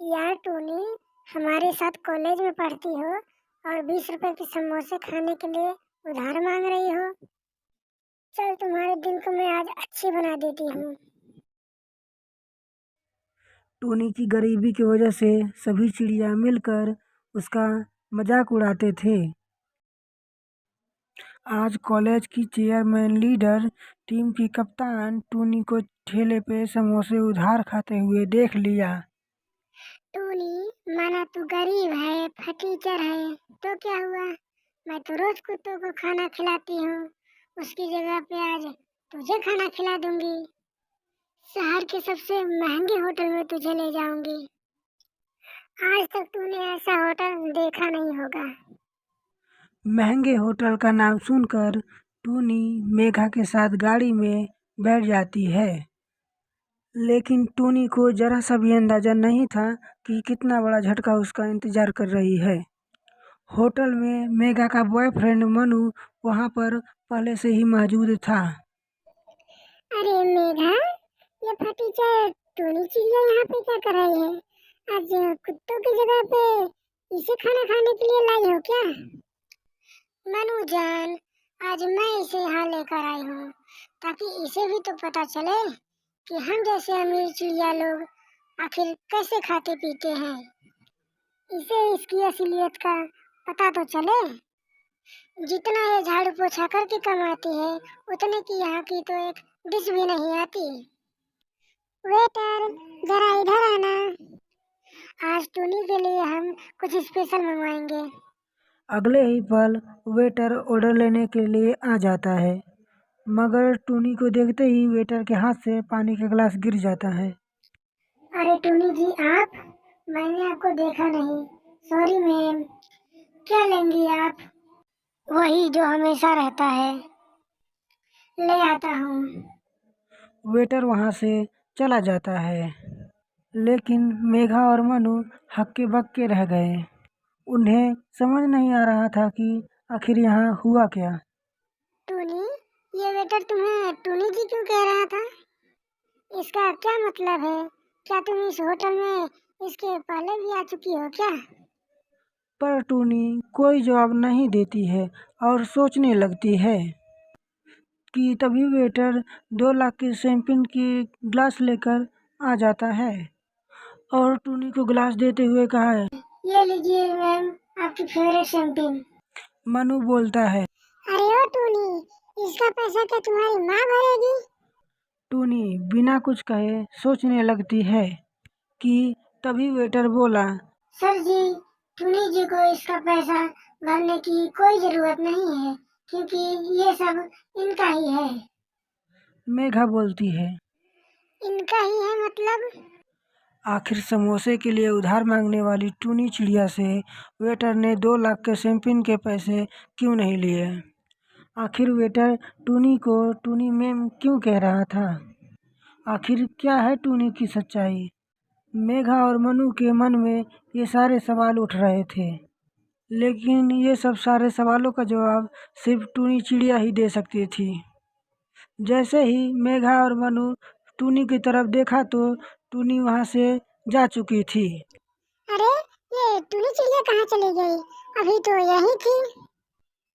यार टूनी, हमारे साथ कॉलेज में पढ़ती हो और 20 रुपए के समोसे खाने के लिए उधार मांग रही हो। चल तुम्हारे दिन को मैं आज अच्छी बना देती हूँ। टोनी की गरीबी की वजह से सभी चिड़िया मिलकर उसका मजाक उड़ाते थे। आज कॉलेज की चेयरमैन लीडर टीम की कप्तान टोनी को ठेले पे समोसे उधार खाते हुए देख लिया। टूनी, माना तू गरीब है, फटीचर है, तो क्या हुआ? मैं तो रोज कुत्तों को खाना खिलाती हूँ। उसकी जगह पे आज तुझे खाना खिला दूंगी। शहर के सबसे महंगे होटल में तुझे ले जाऊंगी। आज तक तूने ऐसा होटल देखा नहीं होगा। महंगे होटल का नाम सुनकर टोनी मेघा के साथ गाड़ी में बैठ जाती है, लेकिन टोनी को जरा सा भी अंदाजा नहीं था कि कितना बड़ा झटका उसका इंतजार कर रही है। होटल में मेघा का बॉयफ्रेंड मनु वहां पर पहले से ही मौजूद था। अरे मेघा, ये फटीचर टूनी चिड़िया यहाँ पे क्या कर रही है? आज कुत्तों की जगह पे इसे खाना खाने के लिए लाई हो क्या? मनु जान, आज मैं इसे यहाँ लेकर आई हूँ ताकि इसे भी तो पता चले कि हम जैसे अमीर चिड़िया लोग आखिर कैसे खाते पीते हैं। इसे इसकी असलियत का पता तो चले। जितना ये झाड़ू पोछा करके कमाती है, उतने की यहाँ की तो एक डिश भी नहीं आती। वेटर, जरा इधर आना। आज टूनी के लिए हम कुछ स्पेशल मंगवाएंगे। अगले ही पल वेटर ऑर्डर लेने के लिए आ जाता है, मगर टूनी को देखते ही वेटर के हाथ से पानी का गिलास गिर जाता है। अरे टूनी जी, आप? मैंने आपको देखा नहीं। Sorry ma'am. क्या लेंगी आप? वही जो हमेशा रहता है। ले आता हूँ। वेटर वहां से चला जाता है, लेकिन मेघा और मनु हक्के बक्के रह गए। उन्हें समझ नहीं आ रहा था कि आखिर यहाँ हुआ क्या। टूनी, ये वेटर तुम्हें टूनी जी क्यों कह रहा था? इसका क्या मतलब है? क्या तुम इस होटल में इसके पहले भी आ चुकी हो क्या? पर टूनी कोई जवाब नहीं देती है और सोचने लगती है कि तभी वेटर 2 लाख के शैंपेन की ग्लास लेकर आ जाता है और टूनी को ग्लास देते हुए कहा है। ये लीजिए मैम, आपकी फेवरेट शैम्पेन। मनु बोलता है। अरे ओ टूनी, इसका पैसा क्या तुम्हारी माँ भरेगी? टूनी बिना कुछ कहे सोचने लगती है कि तभी वेटर बोला। सर जी, टूनी जी को इसका पैसा भरने की कोई जरूरत नहीं है, क्योंकि ये सब इनका ही है। मेघा बोलती है। इनका ही है मतलब? आखिर समोसे के लिए उधार मांगने वाली टूनी चिड़िया से वेटर ने 2 लाख के शैंपेन के पैसे क्यों नहीं लिए? आखिर वेटर टूनी को टूनी मैम क्यों कह रहा था? आखिर क्या है टूनी की सच्चाई? मेघा और मनु के मन में ये सारे सवाल उठ रहे थे, लेकिन ये सब सारे सवालों का जवाब सिर्फ टूनी चिड़िया ही दे सकती थी। जैसे ही मेघा और मनु टूनी की तरफ देखा तो टूनी वहां से जा चुकी थी। अरे, ये टूनी चिड़िया कहाँ चली गई? अभी तो यही थी।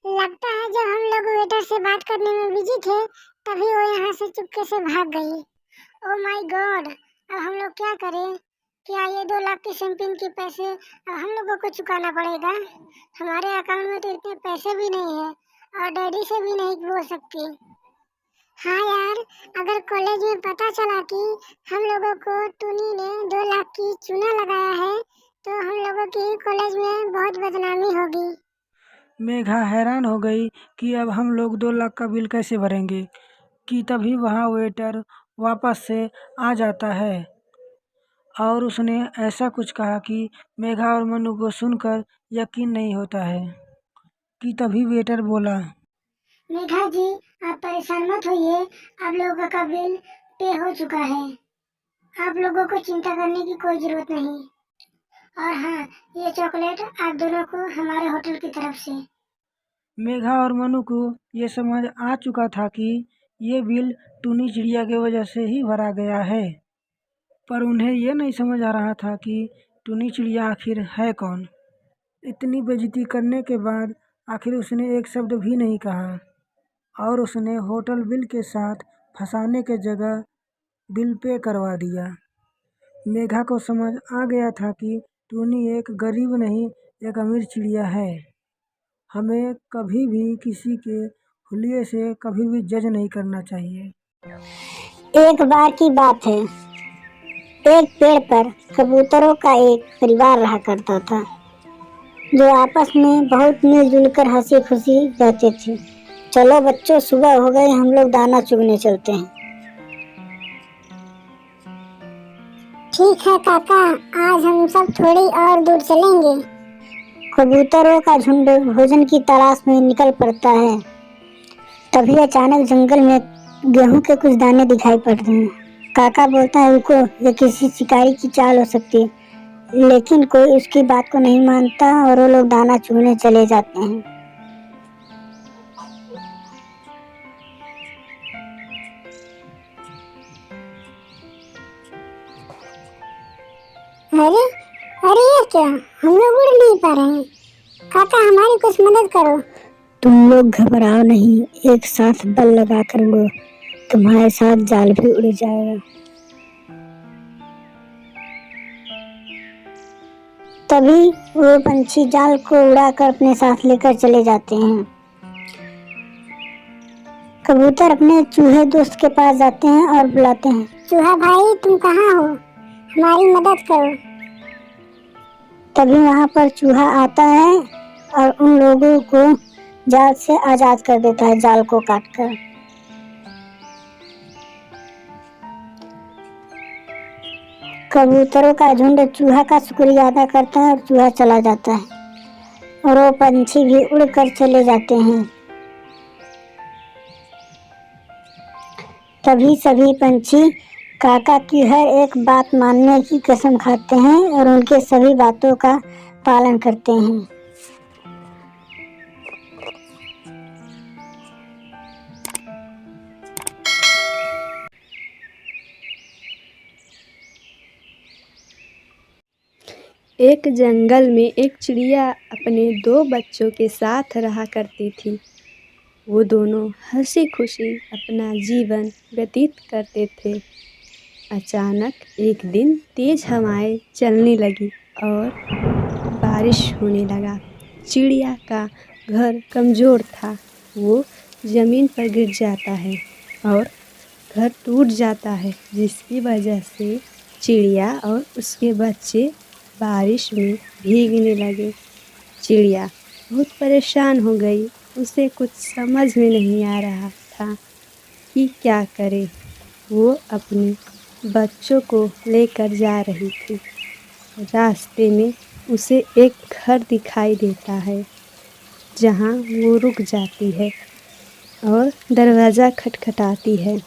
लगता है जब हम लोग वेटर से बात करने में बिजी थे, तभी वो यहाँ से चुपके से भाग गई। ओ माय गॉड, अब हम लोग क्या करें? क्या ये 2 लाख के शैंपेन के पैसे अब हम लोगों को चुकाना पड़ेगा? हमारे अकाउंट में तो इतने पैसे भी नहीं है और डैडी से भी नहीं बोल सकती। हाँ यार, अगर कॉलेज में पता चला कि हम लोगों को टूनी ने 2 लाख की चूना लगाया है, तो हम लोगों की कॉलेज में बहुत बदनामी होगी। मेघा हैरान हो गई कि अब हम लोग 2 लाख का बिल कैसे भरेंगे, कि तभी वहाँ वेटर वापस से आ जाता है और उसने ऐसा कुछ कहा कि मेघा और मनु को सुनकर यकीन नहीं होता है। कि तभी वेटर बोला। मेघा जी, आप परेशान मत होइए, आप लोगों का बिल पे हो चुका है। आप लोगों को चिंता करने की कोई जरूरत नहीं। और हाँ, ये चॉकलेट आप दोनों को हमारे होटल की तरफ से। मेघा और मनु को ये समझ आ चुका था कि ये बिल टूनी चिड़िया की वजह से ही भरा गया है, पर उन्हें ये नहीं समझ आ रहा था कि टूनी चिड़िया आखिर है कौन। इतनी बेइज्जती करने के बाद आखिर उसने एक शब्द भी नहीं कहा और उसने होटल बिल के साथ फंसाने के जगह बिल पे करवा दिया। मेघा को समझ आ गया था कि टूनी एक गरीब नहीं, एक अमीर चिड़िया है। हमें कभी भी किसी के हुलिये से कभी भी जज नहीं करना चाहिए। एक बार की बात है, एक पेड़ पर कबूतरों का एक परिवार रहा करता था, जो आपस में बहुत मिलजुल कर हंसी खुशी रहते थे। चलो बच्चों, सुबह हो गई, हम लोग दाना चुगने चलते हैं। ठीक है काका, आज हम सब थोड़ी और दूर चलेंगे। कबूतरों का झुंड भोजन की तलाश में निकल पड़ता है। तभी अचानक जंगल में गेहूं के कुछ दाने दिखाई पड़ते हैं। काका बोलता है, रुको, ये किसी शिकारी की चाल हो सकती है। लेकिन कोई उसकी बात को नहीं मानता और वो लोग दाना चुगने चले जाते हैं। अरे अरे, ये क्या, हम लोग उड़ नहीं पा रहे हैं। काका, हमारी कुछ मदद करो। तुम लोग घबराओ नहीं, एक साथ बल लगा कर उड़ो, तुम्हारे साथ जाल भी उड़ जाएगा। तभी वो पंछी जाल को उड़ाकर अपने साथ लेकर चले जाते हैं। कबूतर अपने चूहे दोस्त के पास जाते हैं और बुलाते हैं, चूहा भाई, तुम कहाँ हो, हमारी मदद करो। तभी वहाँ पर चूहा आता है और उन लोगों को जाल से आजाद कर देता है, जाल को काटकर। कबूतरों का झुंड चूहा का शुक्रिया अदा करता है और चूहा चला जाता है और वो पंछी भी उड़कर चले जाते हैं। तभी सभी पंछी काका की हर एक बात मानने की कसम खाते हैं और उनके सभी बातों का पालन करते हैं। एक जंगल में एक चिड़िया अपने 2 बच्चों के साथ रहा करती थी। वो दोनों हंसी खुशी अपना जीवन व्यतीत करते थे। अचानक एक दिन तेज हवाएं चलने लगी और बारिश होने लगा। चिड़िया का घर कमज़ोर था, वो ज़मीन पर गिर जाता है और घर टूट जाता है, जिसकी वजह से चिड़िया और उसके बच्चे बारिश में भीगने लगे। चिड़िया बहुत परेशान हो गई, उसे कुछ समझ में नहीं आ रहा था कि क्या करे। वो अपने बच्चों को लेकर जा रही थी। रास्ते में उसे एक घर दिखाई देता है, जहाँ वो रुक जाती है और दरवाज़ा खटखटाती है।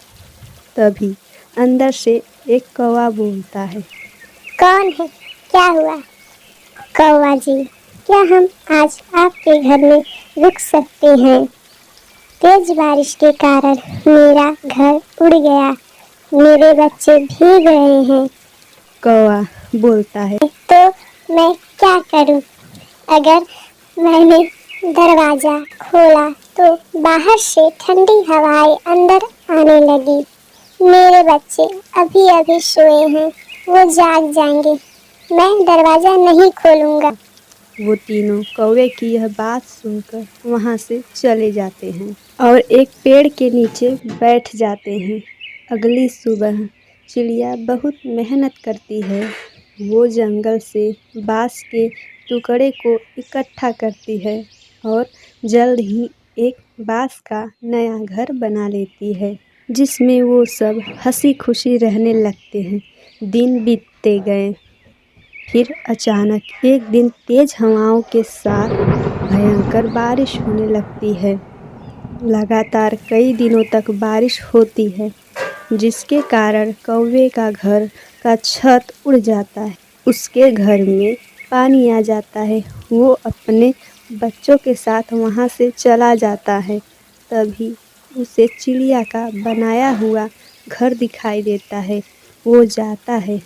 तभी अंदर से एक कौवा बोलता है, कौन है, क्या हुआ? कौवा जी, क्या हम आज आपके घर में रुक सकते हैं? तेज बारिश के कारण मेरा घर उड़ गया, मेरे बच्चे भीग रहे हैं। कौवा बोलता है, तो मैं क्या करूं? अगर मैंने दरवाजा खोला तो बाहर से ठंडी हवाएं अंदर आने लगी। मेरे बच्चे अभी अभी सोए हैं, वो जाग जाएंगे, मैं दरवाजा नहीं खोलूंगा। वो तीनों कौवे की यह बात सुनकर वहाँ से चले जाते हैं और एक पेड़ के नीचे बैठ जाते हैं। अगली सुबह चिड़िया बहुत मेहनत करती है। वो जंगल से बांस के टुकड़े को इकट्ठा करती है और जल्द ही एक बांस का नया घर बना लेती है, जिसमें वो सब हंसी खुशी रहने लगते हैं। दिन बीतते गए। फिर अचानक एक दिन तेज हवाओं के साथ भयंकर बारिश होने लगती है। लगातार कई दिनों तक बारिश होती है, जिसके कारण कौवे का घर का छत उड़ जाता है। उसके घर में पानी आ जाता है। वो अपने बच्चों के साथ वहाँ से चला जाता है। तभी उसे चिड़िया का बनाया हुआ घर दिखाई देता है। वो जाता है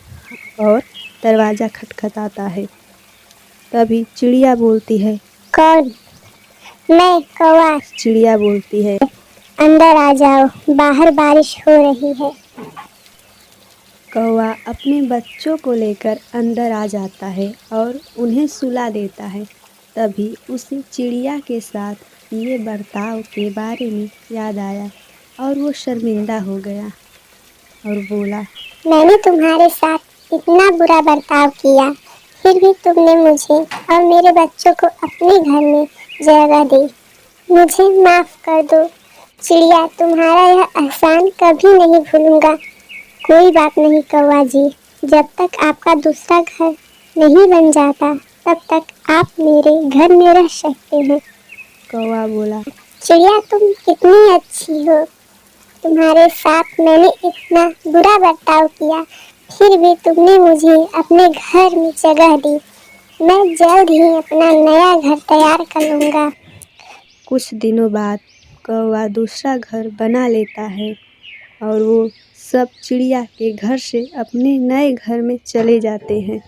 और दरवाज़ा खटखटाता है। तभी चिड़िया बोलती है। कौन? मैं, कौवा। चिड़िया बोलती है, अंदर आ जाओ, बाहर बारिश हो रही है। कौवा अपने बच्चों को लेकर अंदर आ जाता है और उन्हें सुला देता है। तभी उसे चिड़िया के साथ ये बर्ताव के बारे में याद आया और वो शर्मिंदा हो गया और बोला, मैंने तुम्हारे साथ इतना बुरा बर्ताव किया, फिर भी तुमने मुझे और मेरे बच्चों को अपने घर में जगह दी। मुझे माफ कर दो चिड़िया, तुम्हारा यह एहसान कभी नहीं भूलूंगा। कोई बात नहीं कौवा जी, जब तक आपका दूसरा घर नहीं बन जाता तब तक आप मेरे घर में रह सकते हैं। कौवा बोला, चिड़िया तुम कितनी अच्छी हो, तुम्हारे साथ मैंने इतना बुरा बर्ताव किया, फिर भी तुमने मुझे अपने घर में जगह दी। मैं जल्द ही अपना नया घर तैयार कर लूँगा। कुछ दिनों बाद कौवा दूसरा घर बना लेता है और वो सब चिड़िया के घर से अपने नए घर में चले जाते हैं।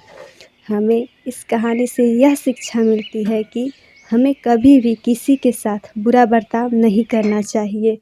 हमें इस कहानी से यह शिक्षा मिलती है कि हमें कभी भी किसी के साथ बुरा बर्ताव नहीं करना चाहिए।